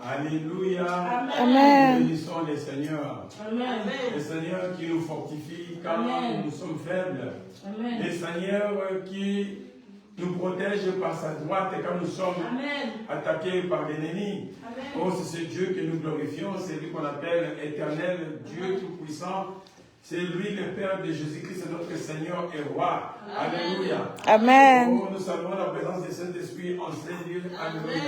Alléluia. Alléluia. Amen. Bénissons les Seigneurs. Amen. Les Seigneurs qui nous fortifient quand nous sommes faibles. Amen. Les Seigneurs qui nous protègent par sa droite quand nous sommes attaqués par l'ennemi. Oh, c'est ce Dieu que nous glorifions, c'est lui qu'on appelle éternel, Dieu tout-puissant. C'est lui le Père de Jésus-Christ, c'est notre Seigneur et Roi. Alléluia. Amen. Oh, nous saluons la présence du Saint-Esprit en ces lieux. Alléluia.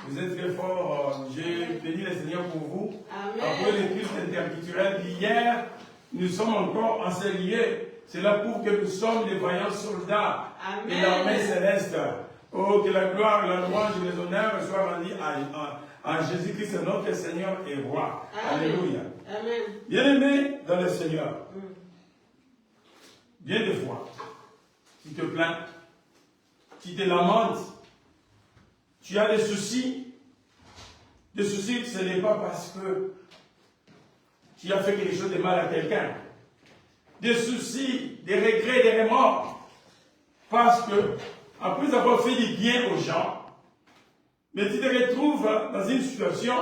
Vous êtes très forts. J'ai béni le Seigneur pour vous. Après les cultes interculturels d'hier, nous sommes encore en ces lieux. Cela prouve que nous sommes des vaillants soldats de l'armée céleste. Oh, que la gloire, la louange et les honneurs soient rendus à Jésus-Christ, notre Seigneur et Roi. Alléluia. Bien-aimé dans le Seigneur, bien des fois, tu te plains, tu te lamentes, tu as des soucis. Des soucis, ce n'est pas parce que tu as fait quelque chose de mal à quelqu'un. Des soucis, des regrets, des remords. Parce que, après avoir fait du bien aux gens, mais tu te retrouves dans une situation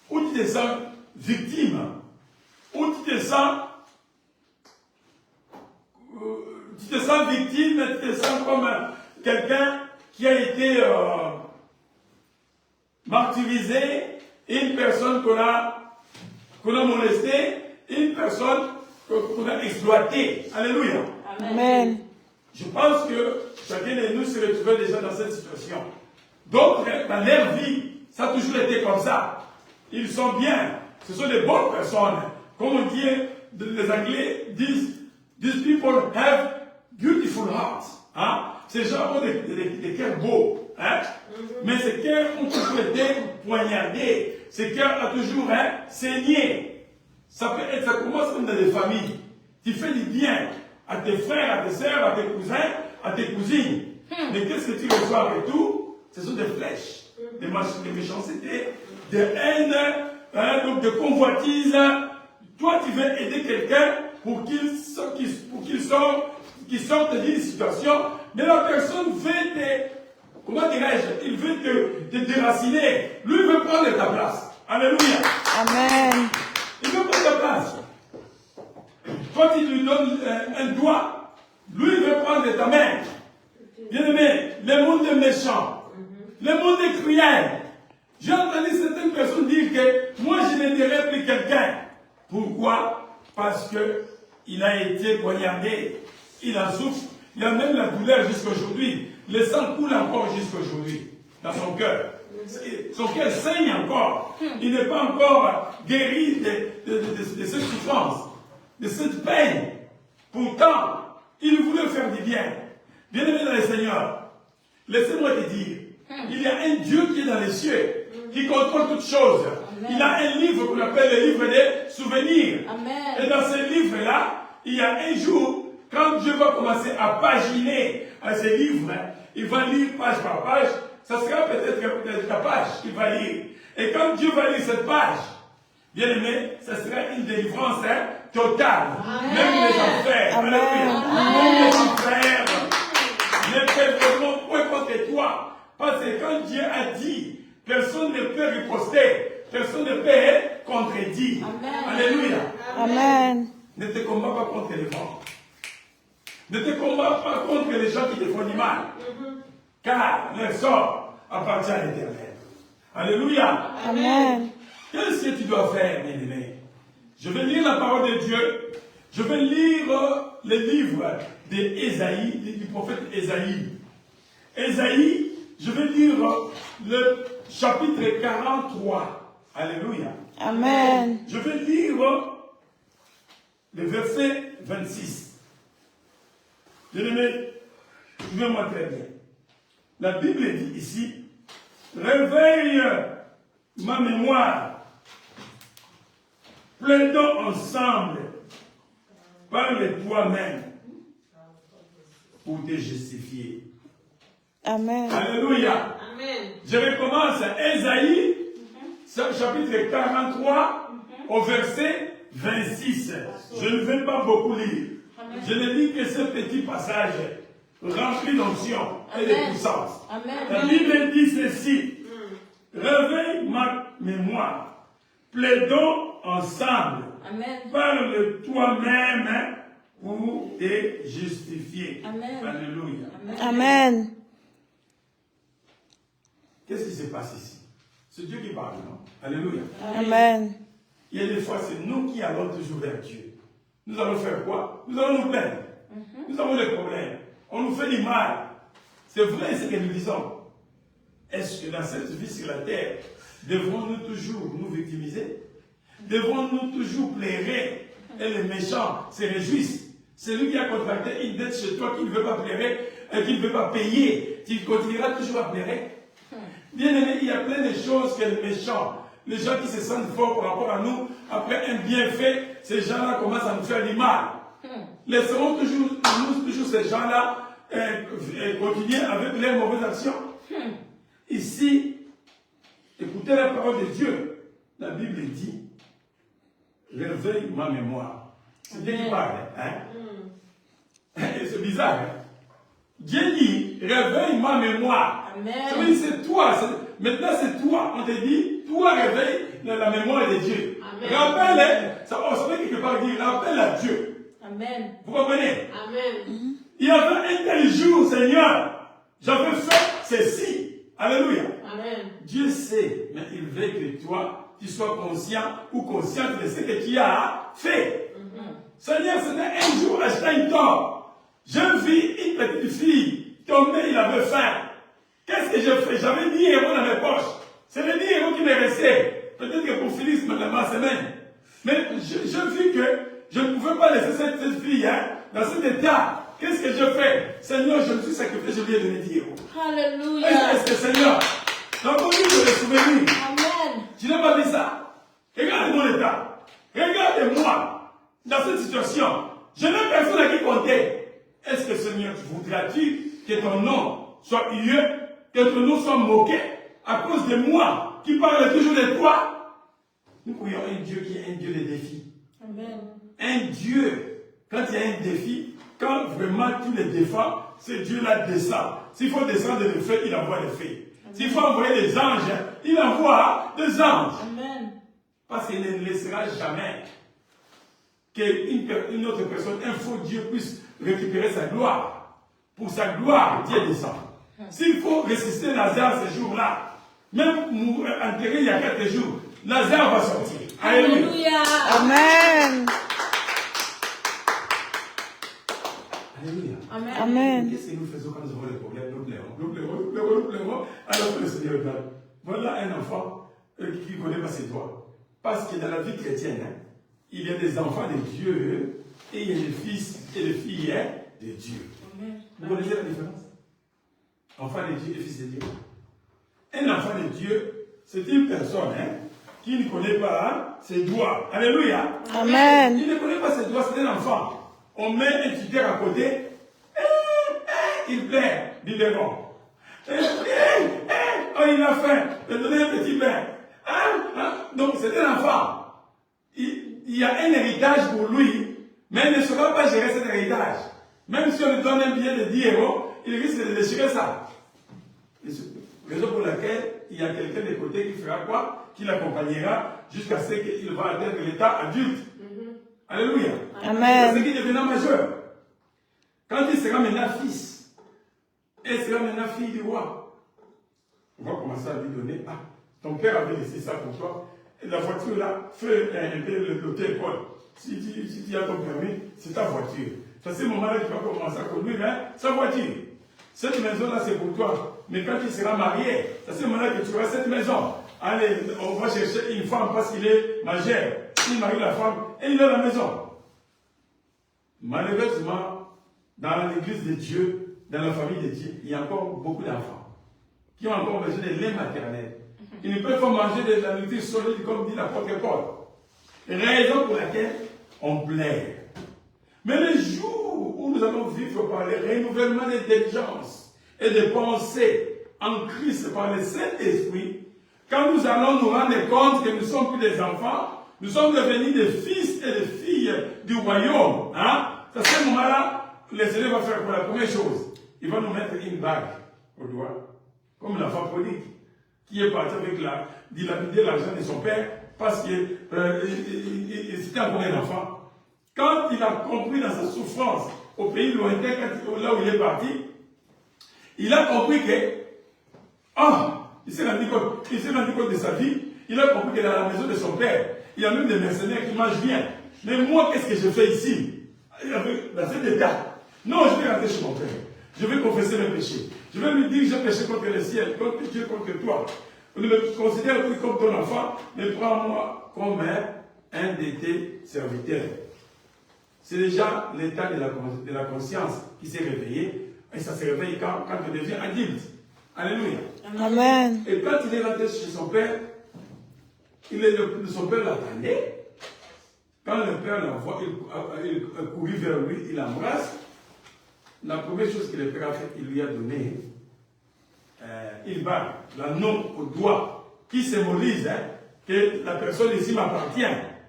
où tu te sens victime, où tu te sens victime, tu te sens comme quelqu'un qui a été martyrisé, une personne qu'on a molestée, une personne qu'on a exploitée. Alléluia. Amen. Je pense que chacun de nous se retrouvait déjà dans cette situation. D'autres, dans leur vie, ça a toujours été comme ça. Ils sont bien. Ce sont des bonnes personnes. Comme on dit, les Anglais disent, these people have beautiful hearts. Hein? Ces gens ont des cœurs beaux. Hein? Mais ces cœurs ont toujours été poignardés. Ces cœurs ont toujours saigné. Ça commence même dans les familles. Tu fais du bien à tes frères, à tes sœurs, à tes cousins, à tes cousines. Mais qu'est-ce que tu reçois avec tout? Ce sont des flèches, des méchancetés, des haines, donc de convoitises. Toi, tu veux aider quelqu'un pour qu'il sorte d'une situation, mais la personne veut comment dirais-je, il veut te déraciner. Lui, il veut prendre ta place. Alléluia. Amen. Il veut prendre ta place. Toi, tu lui donnes un doigt, lui, il veut prendre ta main. Bien-aimé, le monde est méchant. Le monde est cruel. J'ai entendu certaines personnes dire que moi, je n'aiderai plus quelqu'un. Pourquoi? Parce qu'il a été poignardé. Il en souffre. Il a même la douleur jusqu'aujourd'hui. Le sang coule encore jusqu'aujourd'hui dans son cœur. Son cœur saigne encore. Il n'est pas encore guéri de cette souffrance, de cette peine. Pourtant, il voulait faire du bien. Bien-aimé dans le Seigneur, laissez-moi te dire, il y a un Dieu qui est dans les cieux, qui contrôle toutes choses. Amen. Il a un livre qu'on appelle le livre des souvenirs. Amen. Et dans ce livre-là, il y a un jour, quand Dieu va commencer à paginer ce livre, il va lire page par page, ça sera peut-être la page qu'il va lire. Et quand Dieu va lire cette page, bien aimé, ça sera une délivrance totale. Amen. Même les enfers, même les enfers ne peuvent point contre toi. Parce que quand Dieu a dit, personne ne peut riposter, personne ne peut contredire. Alléluia. Amen. Ne te combats pas contre les vents. Ne te combats pas contre les gens qui te font du mal. Car leur sort appartient à l'Éternel. Alléluia. Amen. Qu'est-ce que tu dois faire, bien-aimé? Je vais lire la parole de Dieu. Je vais lire le livre d'Ésaïe, du prophète Ésaïe. Ésaïe, je vais lire le chapitre 43. Alléluia. Amen. Je vais lire le verset 26. Bien-aimé, suivez-moi très bien. La Bible dit ici, réveille ma mémoire, plaidons ensemble, parle toi-même pour te justifier. Amen. Alléluia. Amen. Je recommence Ésaïe, chapitre 43, au verset 26. Je ne vais pas beaucoup lire. Je ne lis que ce petit passage. remplis d'onction et de puissance. Amen. La Bible dit ceci. Réveille ma mémoire. Plaidons ensemble. Amen. Parle de toi-même pour te justifier. Amen. Alléluia. Amen. Qu'est-ce qui se passe ici? C'est Dieu qui parle, non? Alléluia. Amen. Il y a des fois, c'est nous qui allons toujours vers Dieu. Nous allons faire quoi? Nous allons nous plaindre. Nous avons des problèmes. On nous fait du mal. C'est vrai ce que nous disons. Est-ce que dans cette vie sur la terre, devrons-nous toujours nous victimiser? Devrons-nous toujours plairer? Et les méchants se réjouissent. Celui qui a contracté une dette chez toi, qui ne veut pas plairer, qui ne veut pas payer, tu continueras toujours à plairer. Bien aimé, il y a plein de choses que les méchants, les gens qui se sentent forts par rapport à nous, après un bienfait, ces gens-là commencent à nous faire du mal. Laisserons toujours, toujours ces gens-là continuer avec leurs mauvaises actions. Ici, écoutez la parole de Dieu. La Bible dit, réveille ma mémoire. C'est Dieu qui parle. Hein? Et c'est bizarre. Hein? Dieu dit, réveille ma mémoire. Amen. Ça veut dire c'est toi. Maintenant c'est toi. On te dit, toi réveille la mémoire de Dieu. Rappelle, ça veut quelque part dire, rappelle à Dieu. Amen. Vous comprenez? Amen. Il y avait un tel jour, Seigneur, j'avais fait ceci. Alléluia. Amen. Dieu sait, mais il veut que toi, tu sois conscient ou consciente de ce que tu as fait. Seigneur, c'était un jour à Steinton. J'ai vu une petite fille tomber, il avait faim. Qu'est-ce que j'ai fait? J'avais 10 euros dans mes poches. C'est les 10 euros qui me restaient. Peut-être que pour Félix, dans ma semaine. Mais j'ai vu que je ne pouvais pas laisser cette fille dans cet état. Qu'est-ce que je fais? Seigneur, je me suis sacrifié, je lui ai donné 10 euros. Alléluia. Est-ce que Seigneur, dans mon livre de souvenirs, Amen. tu n'as pas dit ça? Regarde mon état. Regarde-moi dans cette situation. Je n'ai personne à qui compter. Est-ce que Seigneur, voudras-tu que ton nom soit hué, que ton nom soit moqué à cause de moi qui parle toujours de toi? Nous croyons un Dieu qui est un Dieu de défis. Amen. Un Dieu, quand il y a un défi, quand vraiment tu les défends, ce Dieu-là descend. S'il faut descendre des feux, il envoie des feux. S'il faut envoyer des anges, il envoie des anges. Amen. Parce qu'il ne laissera jamais qu'une autre personne, un faux Dieu, puisse récupérer sa gloire. Pour sa gloire, Dieu descend. S'il faut ressusciter Lazare ce jour-là, même enterré il y a 4 jours, Lazare va sortir. Alléluia. Amen. Alléluia. Amen. Amen. Qu'est-ce que nous faisons quand nous avons des problèmes? Nous pleurons. Alors que le Seigneur regarde. Voilà un enfant qui ne connaît pas ses doigts. Parce que dans la vie chrétienne, il y a des enfants de Dieu et il y a des fils et des filles de Dieu. Amen. Vous connaissez la différence? Enfant de Dieu et fils de Dieu. Un enfant de Dieu, c'est une personne qui ne connaît pas ses doigts. Alléluia. Amen. Il ne connaît pas ses doigts, c'est un enfant. On met un tuteur à côté, il plaît, biberon. Oh, il a faim, je vais donner un petit bain. Donc c'est un enfant. Il y a un héritage pour lui, mais il ne saura pas gérer cet héritage. Même si on lui donne un billet de 10 euros, il risque de déchirer ça. Raison pour laquelle il y a quelqu'un de côté qui fera quoi? Qui l'accompagnera jusqu'à ce qu'il va atteindre l'état adulte. Alléluia. Amen. C'est ce qui deviendra majeur. Quand il sera maintenant fils, et sera maintenant fille du roi, on va commencer à lui donner, ton père avait laissé ça pour toi, et la voiture là, fais l'hôtel Paul. Si tu as ton permis, c'est ta voiture. C'est à ce moment-là que tu vas commencer à conduire sa voiture. Cette maison-là, c'est pour toi. Mais quand tu seras marié, c'est à ce moment-là que tu auras cette maison. Allez, on va chercher une femme parce qu'il est majeur. Il marie la femme et il a la maison. Malheureusement, dans l'église de Dieu, dans la famille de Dieu, il y a encore beaucoup d'enfants qui ont encore besoin de lait maternel. Ils ne peuvent pas manger de la nourriture solide comme dit l'apôtre Paul. Raison pour laquelle on plaît. Mais le jour où nous allons vivre par le renouvellement d'intelligence et de pensée en Christ par le Saint-Esprit, quand nous allons nous rendre compte que nous ne sommes plus des enfants, nous sommes devenus des fils et des filles du royaume. À ce moment-là, le Seigneur va faire pour la première chose. il va nous mettre une bague au doigt, comme l'enfant prodigue, qui est parti avec dilapider l'argent de son père parce qu'il c'était encore un enfant. Quand il a compris dans sa souffrance au pays lointain, là où il est parti, il a compris que, il s'est rendu compte de sa vie, il a compris que dans la maison de son père, il y a même des mercenaires qui mangent bien. Mais moi, qu'est-ce que je fais ici? Dans cet état. Non, je vais rentrer chez mon père. Je vais confesser mes péchés. Je vais lui dire que j'ai péché contre le ciel, contre Dieu, contre toi. Ne me considère plus comme ton enfant, mais prends-moi comme un de tes serviteurs. C'est déjà l'état de la conscience qui s'est réveillé. Et ça se réveille quand on devient adulte. Alléluia. Amen. Et quand il est rentré chez son père, son père l'attendait. Quand le père l'envoie, il courut vers lui, il l'embrasse. La première chose que le père a fait, il lui a donné une bague, l'anneau au doigt, qui symbolise que la personne ici m'appartient.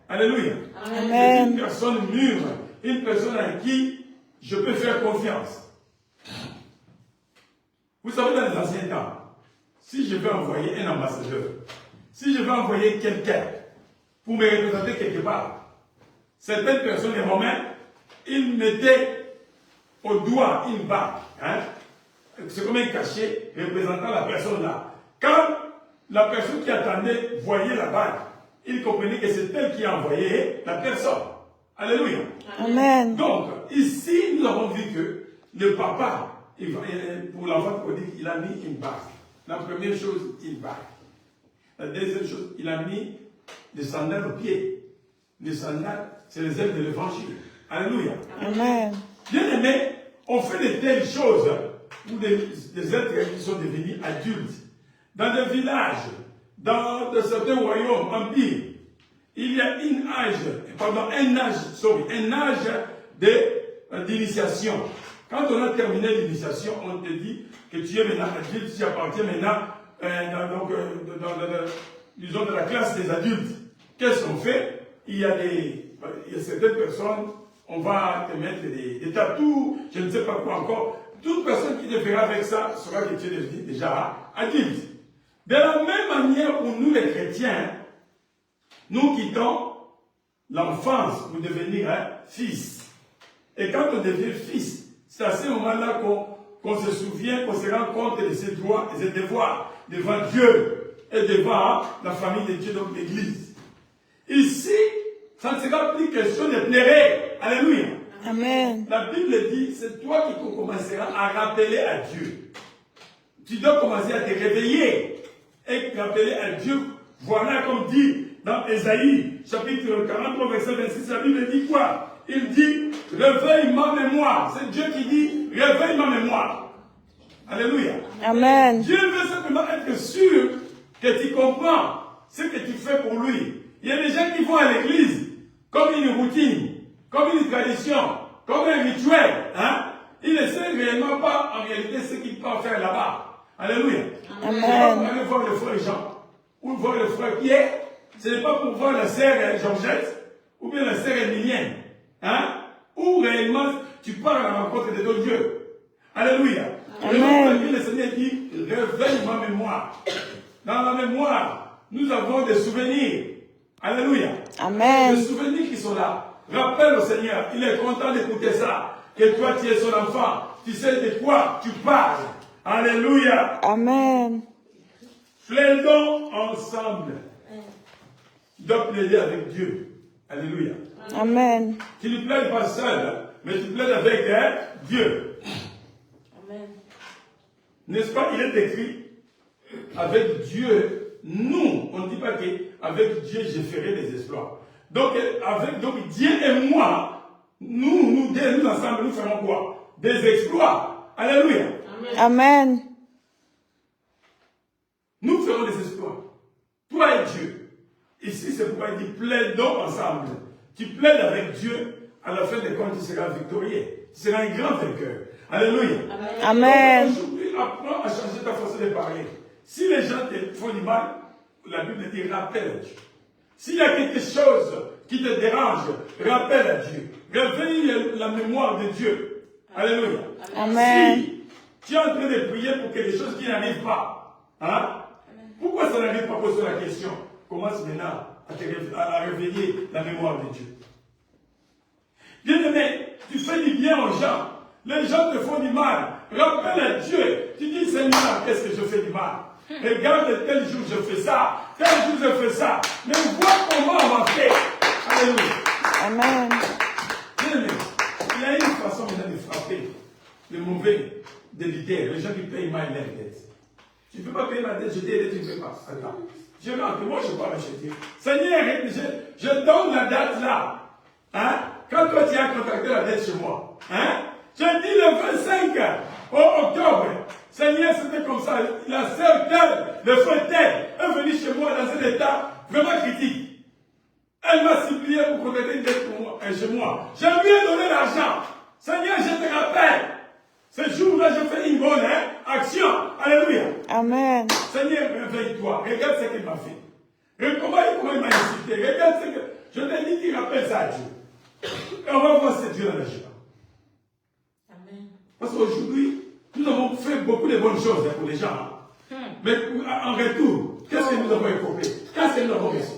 Alléluia. Amen. Une personne mûre, une personne à qui je peux faire confiance. Vous savez, dans les anciens temps, si je veux envoyer un ambassadeur, si je veux envoyer quelqu'un pour me représenter quelque part, certaines personnes, les Romains, ils mettaient au doigt une bague. C'est comme un cachet représentant la personne là. Quand la personne qui attendait voyait la bague, il comprenait que c'est elle qui a envoyé la personne. Alléluia. Amen. Donc, ici, nous avons vu que le papa, pour l'enfant prodigue, il a mis une bague. La première chose, une bague. La deuxième chose, il a mis des sandales aux pieds. Les sandales, c'est les ailes de l'évangile. Alléluia. Amen. Bien aimé, on fait de telles choses pour des êtres qui sont devenus adultes. Dans des villages, dans certains royaumes, empires, il y a un âge d'initiation. Quand on a terminé l'initiation, on te dit que tu es maintenant adulte, tu appartiens maintenant disons de la classe des adultes. Qu'est-ce qu'on fait? Il y a certaines personnes, on va te mettre des tatous, je ne sais pas quoi encore. Toute personne qui te fera avec ça saura que tu es déjà adulte. De la même manière pour nous les chrétiens, nous quittons l'enfance pour devenir fils. Et quand on devient fils, c'est à ce moment-là qu'on se souvient, qu'on se rend compte de ses droits et ses devoirs devant Dieu et devant la famille de Dieu, donc l'Église. Ici, ça ne sera plus question de pleurer. Alléluia. Amen. La Bible dit, c'est toi qui commenceras à rappeler à Dieu. Tu dois commencer à te réveiller et rappeler à Dieu. Voilà comme dit dans Ésaïe, chapitre 43, verset 26, la Bible dit quoi? Il dit, réveille ma mémoire. C'est Dieu qui dit, réveille ma mémoire. Alléluia. Amen. Dieu veut simplement être sûr que tu comprends ce que tu fais pour lui. Il y a des gens qui vont à l'église comme une routine, comme une tradition, comme un rituel. Ils ne savent réellement pas en réalité ce qu'ils peuvent faire là-bas. Alléluia. Amen. Quand on va voir le frère Jean, ou voir le frère Pierre, ce n'est pas pour voir la sœur Georgette, ou bien la sœur Émilienne. Où réellement tu pars à la rencontre de ton Dieu. Alléluia. Amen. Le Seigneur dit, réveille ma mémoire. Dans la mémoire, nous avons des souvenirs. Alléluia. Amen. Des souvenirs qui sont là. Rappelle au Seigneur, il est content d'écouter ça. Que toi, tu es son enfant. Tu sais de quoi tu parles. Alléluia. Amen. Plaidons ensemble. Tu dois plaider avec Dieu. Alléluia. Amen. Tu ne plaides pas seul, mais tu plaides avec Dieu. Amen. N'est-ce pas? Il est écrit, avec Dieu, nous, on ne dit pas qu'avec Dieu, je ferai des exploits. Donc Dieu et moi, nous ensemble, nous ferons quoi? Des exploits. Alléluia. Amen. Nous ferons des exploits. Toi et Dieu. Ici, c'est pourquoi il dit plaidons ensemble. Tu plaides avec Dieu, à la fin des comptes, tu seras victorieux. Tu seras un grand vainqueur. Alléluia. Amen. Aujourd'hui, apprends à changer ta façon de parler. Si les gens te font du mal, la Bible dit rappelle à Dieu. S'il y a quelque chose qui te dérange, rappelle à Dieu. Réveille la mémoire de Dieu. Alléluia. Amen. Si Tu es en train de prier pour quelque chose qui n'arrive pas. Hein? Pourquoi ça n'arrive pas? Pose la question. Commence maintenant à réveiller la mémoire de Dieu. Bien-aimé, tu fais du bien aux gens. Les gens te font du mal. Rappelle à Dieu. Tu dis, Seigneur, qu'est-ce que je fais du mal? Regarde, tel jour je fais ça. Tel jour je fais ça. Mais vois comment on m'a fait. Alléluia. Amen. Bien-aimé, il y a une façon maintenant de frapper les mauvais délités, les gens qui payent mal leur dette. Tu ne peux pas payer ma dette, je t'ai aidé, tu ne peux pas. Attends. Je rentre, moi je parle chez Dieu. Seigneur, je donne la date là. Hein? Quand toi tu as contacté la dette chez moi, hein? Je dis le 25 octobre. Seigneur, c'était comme ça. La sœur telle, le frère tel, est venu chez moi dans un état vraiment critique. Elle m'a supplié pour contacter une dette pour moi, chez moi. Je lui ai donné l'argent. Seigneur, je te rappelle. Ce jour-là, je fais une bonne action. Alléluia. Amen. Seigneur, réveille-toi. Regarde ce qu'il m'a fait. Regarde comment il m'a insulté. Regarde ce que... Je t'ai dit qu'il rappelle ça à Dieu. Et on va voir ce Dieu dans la joie. Amen. Parce qu'aujourd'hui, nous avons fait beaucoup de bonnes choses pour les gens. Mais en retour, qu'est-ce que nous avons écopé? Qu'est-ce que nous avons reçu?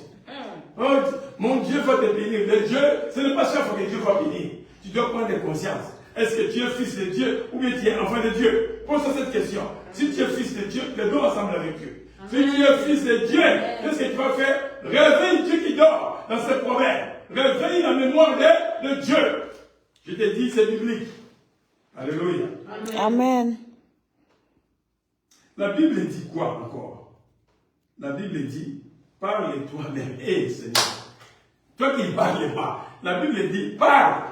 Oh, mon Dieu va te bénir. Le Dieu, ce n'est pas chaque fois que Dieu va bénir. Tu dois prendre conscience. Est-ce que tu es fils de Dieu ou bien tu es enfant de Dieu? Pose-toi cette question. Si tu es fils de Dieu, les deux ensemble avec Dieu. Si tu es fils de Dieu, qu'est-ce que tu vas faire? Réveille Dieu qui dort dans ses proverbes. Réveille la mémoire de Dieu. Je te dis, c'est biblique. Alléluia. Amen. La Bible dit quoi encore? La Bible dit, parle toi-même. Hé, Seigneur. Toi qui ne parles pas. La Bible dit, parle.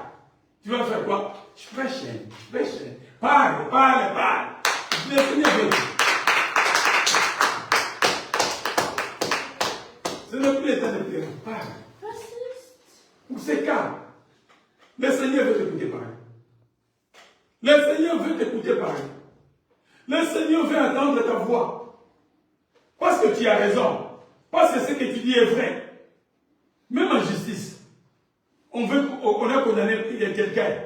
Tu vas faire quoi? Je prêche. Parle. Le Seigneur veut dire. Ce n'est plus le temps de pleurer. Parle. Ou c'est calme. Le Seigneur veut t'écouter parler. Le Seigneur veut t'écouter parler. Le Seigneur veut entendre ta voix. Parce que tu as raison. Parce que ce que tu dis est vrai. Même en justice, on a condamné quelqu'un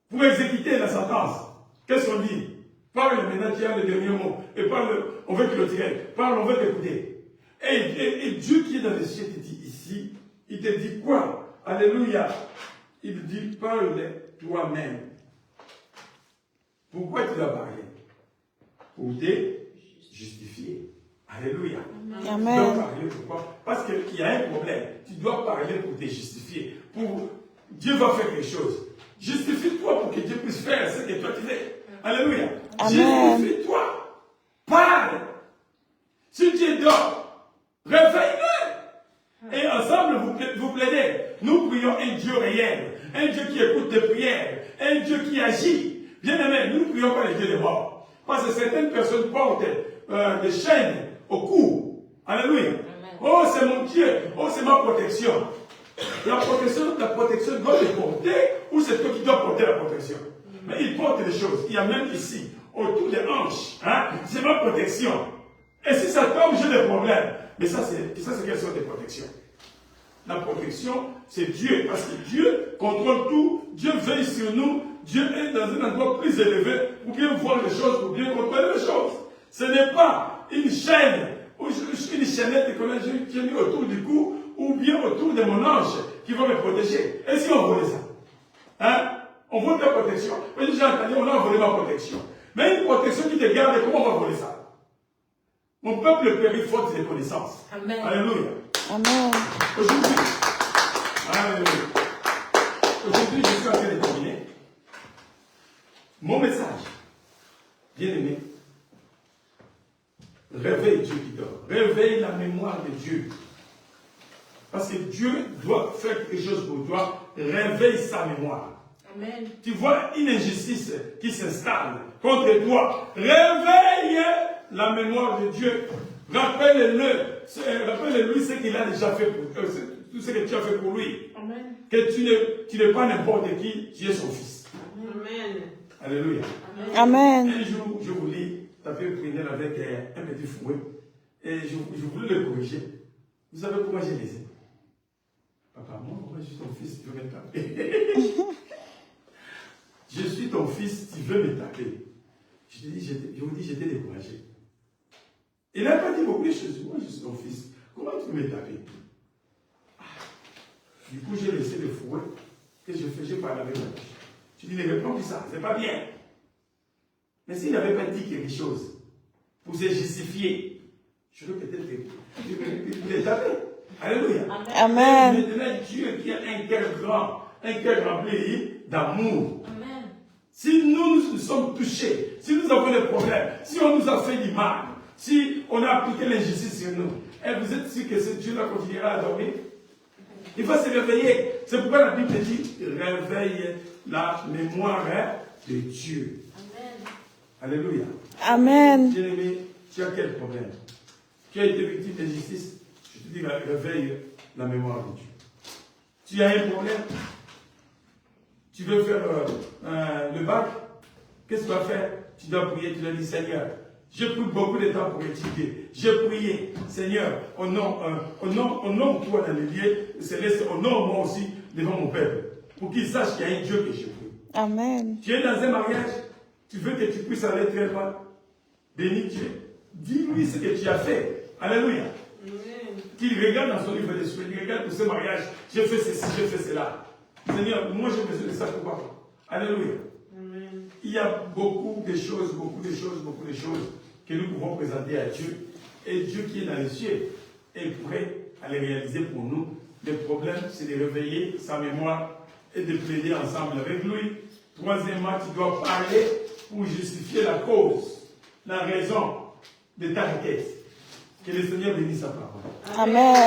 pour exécuter la sentence. Qu'est-ce qu'on dit? Parle maintenant, tu as le dernier mot. Et parle, on veut clôturer. Parle, on veut t'écouter. Et Dieu qui est dans les cieux te dit ici, il te dit quoi? Alléluia. Il dit, parle toi-même. Pourquoi tu dois parler? Pour te justifier. Alléluia. Amen. Tu dois parler pourquoi? Parce qu'il y a un problème. Tu dois parler pour te justifier. Dieu va faire quelque chose. Justifie-toi pour que Dieu puisse faire ce que toi tu fais. Alléluia. Amen. Justifie-toi. Parle. Si Dieu dort, réveille-le. Et ensemble, vous plaidez. Nous prions un Dieu réel. Un Dieu qui écoute tes prières. Un Dieu qui agit. Bien aimé, nous ne prions pas les dieux des morts. Parce que certaines personnes portent des chaînes au cou. Alléluia. Amen. Oh, c'est mon Dieu. Oh, c'est ma protection. La protection doit te porter ou c'est toi qui dois porter la protection? Mais il porte des choses. Il y a même ici, autour des hanches. Hein? C'est ma protection. Et si ça tombe, j'ai des problèmes. Mais ça, c'est quelle sorte de protection? La protection, c'est Dieu. Parce que Dieu contrôle tout. Dieu veille sur nous. Dieu est dans un endroit plus élevé pour bien voir les choses, pour bien contrôler les choses. Ce n'est pas une chaîne ou une chaînette que j'ai mis autour du cou ou bien autour de mon ange qui va me protéger. Et si on volait ça? Hein? On vole ta protection. Mais j'ai entendu, on a volé ma protection. Mais une protection qui te garde, comment on va voler ça? Mon peuple périt faute de connaissances. Amen. Alléluia. Amen. Aujourd'hui, je suis en train de terminer. Mon message, bien aimé, réveille Dieu qui dort. Réveille la mémoire de Dieu. Parce que Dieu doit faire quelque chose pour toi. Réveille sa mémoire. Amen. Tu vois une injustice qui s'installe contre toi. Réveille la mémoire de Dieu. Rappelle-lui ce qu'il a déjà fait pour toi. Tout ce que tu as fait pour lui. Amen. Que tu n'es pas n'importe qui, tu es son fils. Amen. Alléluia. Amen. Un jour, je vous lis, tu as fait une prière avec un petit fouet. Et je voulais le corriger. Vous savez pourquoi j'ai laissé? Papa, moi, je suis ton fils, tu veux me taper. Je suis ton fils, tu veux me taper. Je vous dis, j'étais découragé. Il n'a pas dit beaucoup de choses. Moi, je suis ton fils. Comment tu peux me taper? Du coup, j'ai laissé le fouet. Qu'est-ce que je fais? J'ai parlé avec ma bouche. Je dis, ne réponds plus ça, c'est pas bien. Mais s'il n'avait pas dit quelque chose pour se justifier, je vais peut-être les taper. Alléluia. Amen. Maintenant, Dieu qui a un cœur grand, un cœur rempli d'amour. Amen. Si nous sommes touchés, si nous avons des problèmes, si on nous a fait du mal, si on a appliqué l'injustice sur nous, et vous êtes sûr que ce Dieu-là continuera à dormir? Il faut se réveiller. C'est pourquoi la Bible dit, réveille la mémoire de Dieu. Amen. Alléluia. Amen. Bien-aimé, tu as quel problème? Tu as été victime d'injustice? Je te dis, réveille la mémoire de Dieu. Tu as un problème? Tu veux faire le bac? Qu'est-ce que tu vas faire? Tu dois prier, tu dois dire, Seigneur, j'ai pris beaucoup de temps pour étudier. J'ai prié, Seigneur, honore toi dans les lieux célestes, honore moi aussi devant mon peuple, pour qu'il sache qu'il y a un Dieu que je prie. Amen. Tu es dans un mariage, tu veux que tu puisses aller très loin. Bénis Dieu. Dis-lui ce que tu as fait. Alléluia. Qu'il regarde dans son livre de souhaits, il regarde pour ce mariage, j'ai fait ceci, j'ai fait cela. Seigneur, moi j'ai besoin de ça pour quoi? Alléluia. Amen. Il y a beaucoup de choses que nous pouvons présenter à Dieu. Et Dieu qui est dans les cieux est prêt à les réaliser pour nous. Le problème, c'est de réveiller sa mémoire et de plaider ensemble avec lui. Troisièmement, tu dois parler pour justifier la cause, la raison de ta requête. Que le Seigneur bénisse sa parole. Amen.